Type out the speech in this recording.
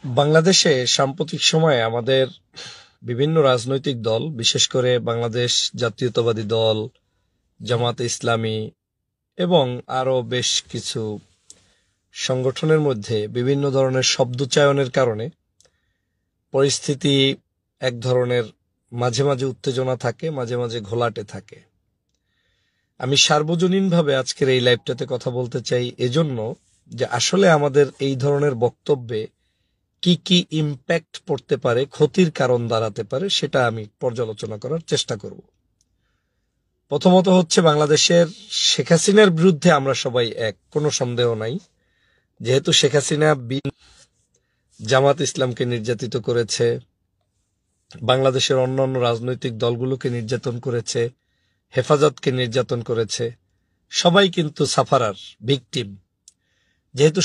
বাংলাদেশে সাম্প্রতিক সময়ে আমাদের বিভিন্ন রাজনৈতিক দল, বিশেষ করে বাংলাদেশ জাতীয়তাবাদী দল, জামাতে ইসলামী এবং আরো বেশ কিছু সংগঠনের মধ্যে বিভিন্ন ধরনের শব্দচয়নের কারণে পরিস্থিতি এক ধরনের মাঝে মাঝে উত্তেজনা থাকে, মাঝে মাঝে ঘোলাটে থাকে। আমি সার্বজনীনভাবে আজকের এই লাইভটাতে কথা বলতে চাই এজন্য যে আসলে আমাদের এই ধরনের বক্তব্যে কি কি ইম্প্যাক্ট পড়তে পারে, ক্ষতির কারণ দাঁড়াতে পারে, সেটা আমি পর্যালোচনা করার চেষ্টা করব। প্রথমত হচ্ছে, বাংলাদেশের শেখ হাসিনার বিরুদ্ধে আমরা সবাই এক, কোনো সন্দেহ নাই। যেহেতু শেখ হাসিনা জামাত ইসলামকে নির্যাতিত করেছে, বাংলাদেশের অন্যান্য রাজনৈতিক দলগুলোকে নির্যাতন করেছে, হেফাজতকে নির্যাতন করেছে, সবাই কিন্তু সাফারার, ভিকটিম। যেহেতু